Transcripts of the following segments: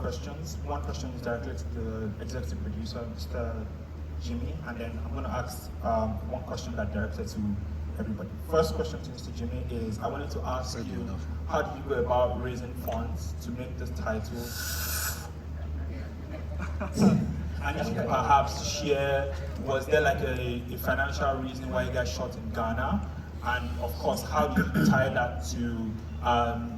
questions. One question is directly to the executive producer, Mr. Jimmy, and then I'm going to ask one question that directed to everybody. First question to Mr. Jimmy is, I wanted to ask you, how did you go about raising funds to make this title? And if you could perhaps share, was there like a financial reason why you guys shot in Ghana? And of course, how do you tie that to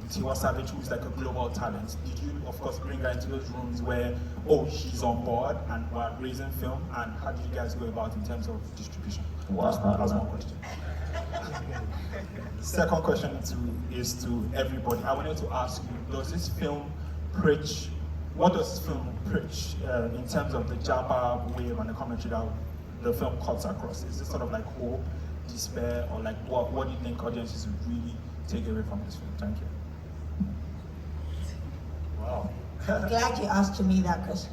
Tiwa Savage, who is like a global talent? Did you, of course, bring her into those rooms where, oh, she's on board and we're raising film? And how did you guys go about in terms of distribution? Wow. That's one question. Second question is to everybody. I wanted to ask you, does this film preach, what does this film preach in terms of the Jabba wave and the commentary that the film cuts across? Is this sort of like hope, despair, or like what do you think audiences would really take away from this film? Thank you. Wow. I'm glad you asked me that question.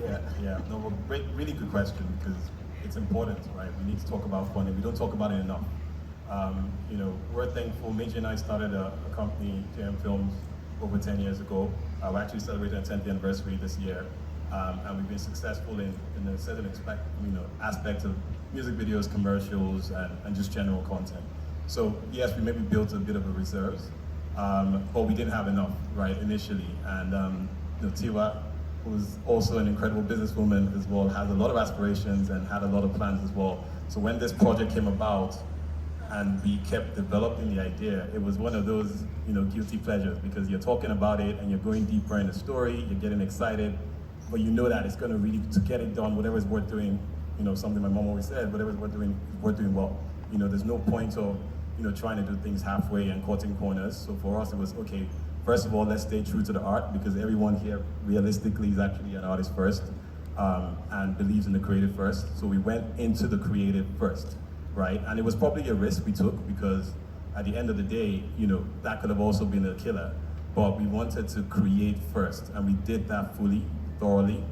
Yeah. No, well, really good question, because it's important, right? We need to talk about funding. We don't talk about it enough. We're thankful. Major and I started a company, JM Films, over 10 years ago. We're actually celebrating our 10th anniversary this year, and we've been successful in a certain aspect of music videos, commercials, and just general content. So yes, we maybe built a bit of a reserves, but we didn't have enough, right, initially. And Tiwa, who's also an incredible businesswoman as well, has a lot of aspirations and had a lot of plans as well. So when this project came about, and we kept developing the idea, it was one of those, guilty pleasures, because you're talking about it and you're going deeper in the story, you're getting excited, but you know that it's going to really, to get it done, whatever's worth doing, something my mom always said, whatever's worth doing well. There's no point of, trying to do things halfway and cutting corners. So for us, it was, okay, first of all, let's stay true to the art, because everyone here realistically is actually an artist first, and believes in the creative first. So we went into the creative first. Right? And it was probably a risk we took, because at the end of the day, that could have also been a killer. But we wanted to create first, and we did that fully, thoroughly,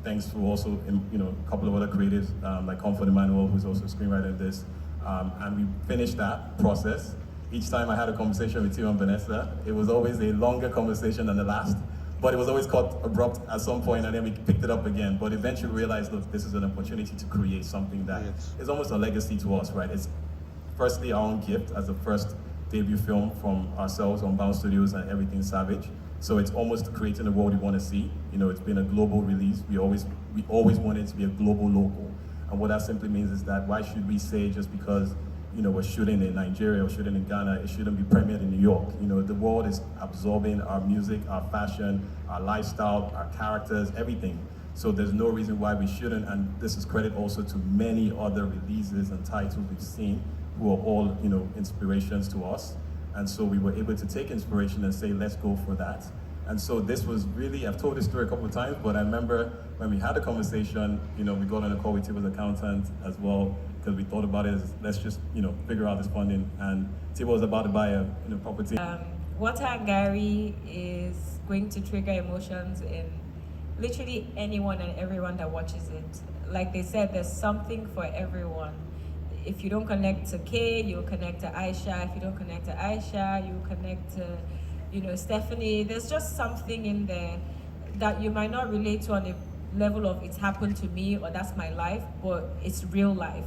thanks to also, a couple of other creatives, like Comfort Emmanuel, who's also a screenwriter in this. And we finished that process. Each time I had a conversation with Tio and Vanessa, it was always a longer conversation than the last. But it was always cut abrupt at some point, and then we picked it up again. But eventually we realized, look, this is an opportunity to create something that is almost a legacy to us, right? It's firstly our own gift as the first debut film from ourselves on Bound Studios and Everything Savage. So it's almost creating the world we want to see. It's been a global release. We always wanted it to be a global local. And what that simply means is that why should we say just because we're shooting in Nigeria or shooting in Ghana, it shouldn't be premiered in New York. The world is absorbing our music, our fashion, our lifestyle, our characters, everything. So there's no reason why we shouldn't, and this is credit also to many other releases and titles we've seen who are all, inspirations to us. And so we were able to take inspiration and say, let's go for that. And so this was really, I've told this story a couple of times, but I remember when we had a conversation, we got on a call with Tiwa's accountant as well, because we thought about it as, let's just, figure out this funding. And Tiwa was about to buy a property. Water Garri is going to trigger emotions in literally anyone and everyone that watches it. Like they said, there's something for everyone. If you don't connect to Kay, you'll connect to Aisha. If you don't connect to Aisha, you'll connect to, Stephanie. There's just something in there that you might not relate to on a level of it's happened to me or that's my life, but it's real life.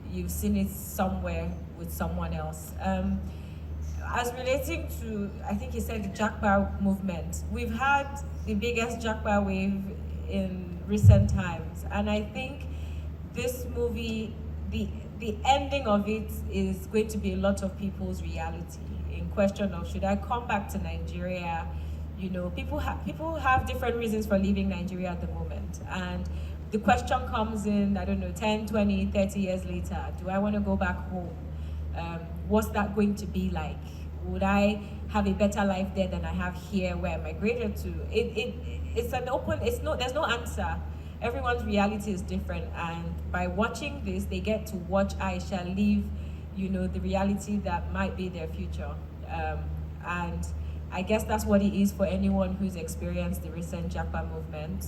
You've seen it somewhere with someone else. As relating to, I think he said the Jackpot movement, we've had the biggest Jackpot wave in recent times, and I think this movie, the ending of it is going to be a lot of people's reality in question of, should I come back to Nigeria? People have different reasons for leaving Nigeria at the moment, and the question comes in, 10, 20, 30 years later, do I want to go back home? What's that going to be like? Would I have a better life there than I have here where I migrated to? There's no answer. Everyone's reality is different, and by watching this, they get to watch Aisha live, the reality that might be their future. And I guess that's what it is for anyone who's experienced the recent Jackpot movement.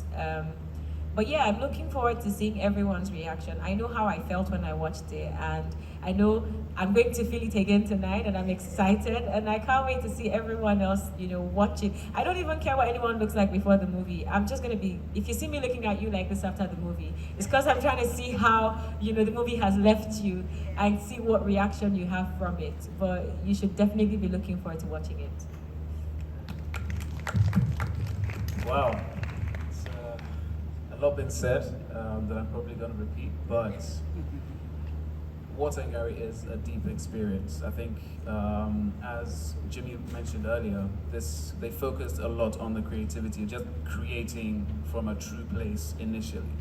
But yeah, I'm looking forward to seeing everyone's reaction. I know how I felt when I watched it, and I know I'm going to feel it again tonight, and I'm excited, and I can't wait to see everyone else, watch it. I don't even care what anyone looks like before the movie. I'm just gonna be, if you see me looking at you like this after the movie, it's because I'm trying to see how, the movie has left you and see what reaction you have from it. But you should definitely be looking forward to watching it. Wow. It's, a lot been said that I'm probably going to repeat, but Water and Garri is a deep experience. I think, as Jimmy mentioned earlier, they focused a lot on the creativity, just creating from a true place initially.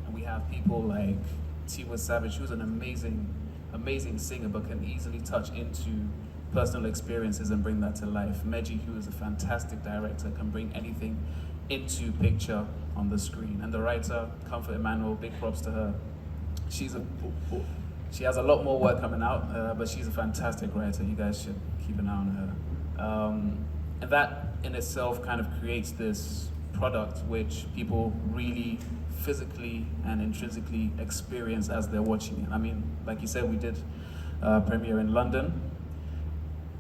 And we have people like Tiwa Savage, who's an amazing singer, but can easily touch into personal experiences and bring that to life. Meji, who is a fantastic director, can bring anything into picture on the screen. And the writer, Comfort Emmanuel, big props to her. She has a lot more work coming out, but she's a fantastic writer. You guys should keep an eye on her. And that in itself kind of creates this product which people really physically and intrinsically experience as they're watching it. I mean, like you said, we did a premiere in London,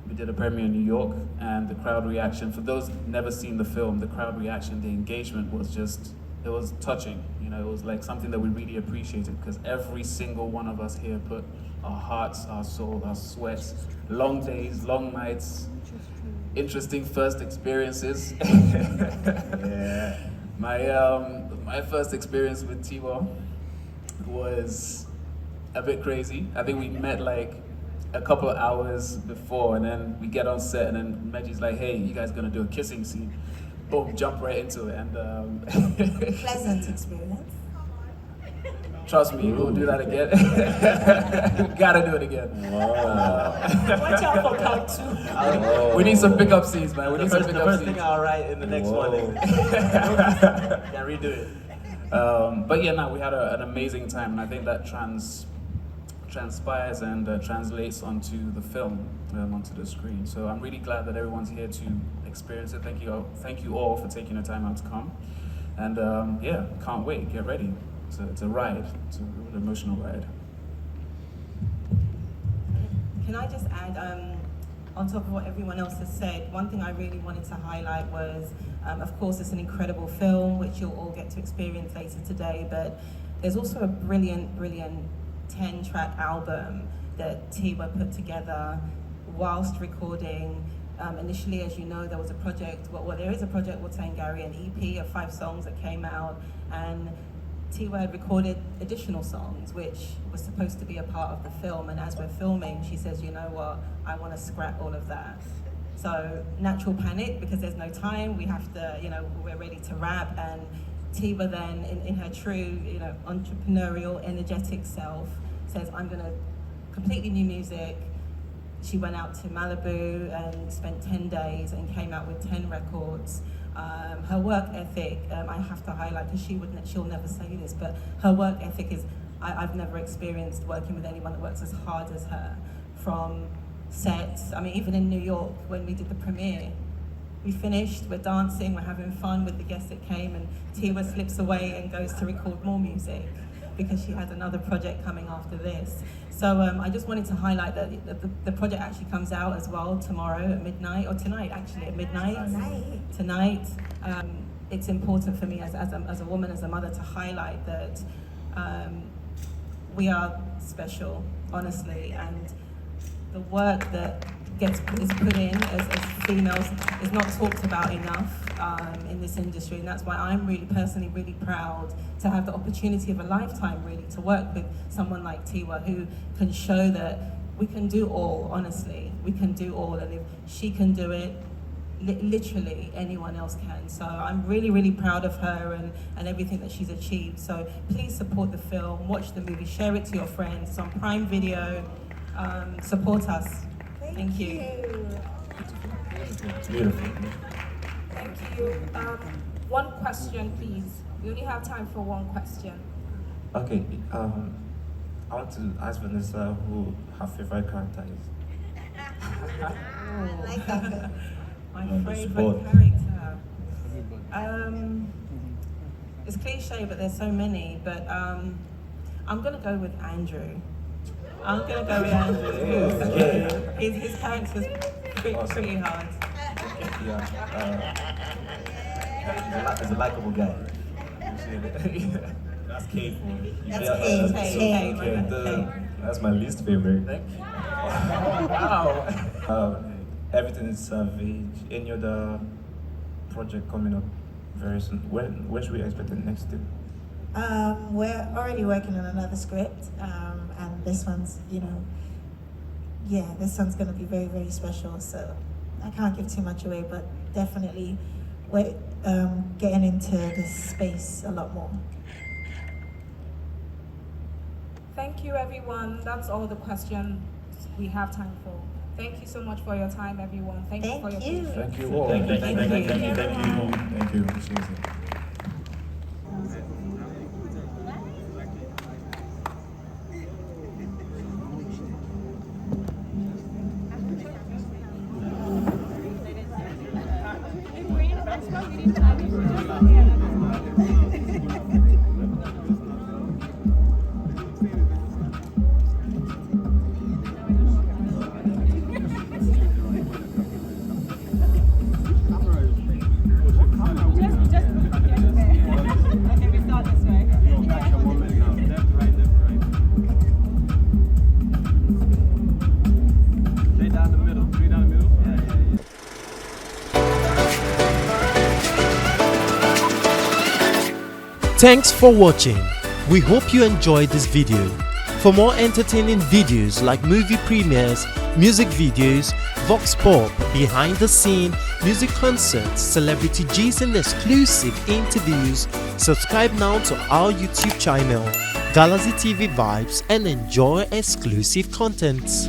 we did a premiere in New York, and the crowd reaction, for those who've never seen the film, the crowd reaction, the engagement was just, it was touching. It was like something that we really appreciated, because every single one of us here put our hearts, our soul, our sweat, long days, long nights, interesting first experiences. Yeah. My first experience with Tiwa was a bit crazy. I think we met like a couple of hours before, and then we get on set, and then Meji's like, "Hey, you guys gonna do a kissing scene?" Boom, jump right into it, and Pleasant experience. trust me, we'll do that again. We gotta do it again. Watch out for count two. We need some pickup scenes, man. We need some The pickup first scenes. thing I'll write in the next one is yeah, redo it. But yeah, no, we had an amazing time, and I think that transpires and translates onto the film, onto the screen. So I'm really glad that everyone's here to experience it. Thank you all for taking the time out to come. And yeah, can't wait. Get ready. It's a ride. It's an emotional ride. Can I just add, on top of what everyone else has said, one thing I really wanted to highlight was, of course, it's an incredible film, which you'll all get to experience later today, but there's also a brilliant 10-track album that Tiwa put together whilst recording. Initially, as you know, there was a project, there is a project, Water and Garri, an EP of 5 songs that came out, and Tiwa had recorded additional songs, which was supposed to be a part of the film, and as we're filming, she says, you know what, I want to scrap all of that. So, natural panic, because there's no time, we have to, we're ready to wrap, and Tiwa then, in her true, entrepreneurial, energetic self, says, I'm going to completely new music. She went out to Malibu and spent 10 days and came out with 10 records. Her work ethic, I have to highlight, because she'll never say this, but her work ethic is, I've never experienced working with anyone that works as hard as her. From sets, I mean, even in New York, when we did the premiere, we finished, we're dancing, we're having fun with the guests that came, and Tiwa slips away and goes to record more music because she has another project coming after this. So I just wanted to highlight that the project actually comes out as well tomorrow at midnight, or tonight actually at midnight. Tonight. It's important for me as a woman, as a mother, to highlight that we are special, honestly, and the work that is put in as females is not talked about enough in this industry, and that's why I'm really personally really proud to have the opportunity of a lifetime really to work with someone like Tiwa, who can show that we can do all. Honestly, we can do all, and if she can do it, literally anyone else can. So I'm really proud of her and everything that she's achieved. So please support the film, watch the movie, share it to your friends. It's on Prime Video. Support us. Thank you. Beautiful. Thank you. One question, please. We only have time for one question. Okay, I want to ask Vanessa who her favorite character is. I like that. My On the favorite spot. character. It's cliche, but there's so many. But I'm gonna go with Andrew. I'm gonna go with Andrew. His parents was pretty hard. He's a likable guy. That's K for me. That's K. That's my least favorite. Thank you. Wow. Everything is Savage. Any other project coming up very soon? When should we expect the next thing? We're already working on another script, and this one's, this one's going to be very, very special. So I can't give too much away, but definitely we're getting into this space a lot more. Thank you, everyone. That's all the questions we have time for. Thank you so much for your time, everyone. Thank you for your patience. Thank you all. Thank you. Appreciate it. Thanks for watching. We hope you enjoyed this video. For more entertaining videos like movie premieres, music videos, vox pop, behind the scene, music concerts, celebrity G's and exclusive interviews, subscribe now to our YouTube channel, Galaxy TV Vibes, and enjoy exclusive contents.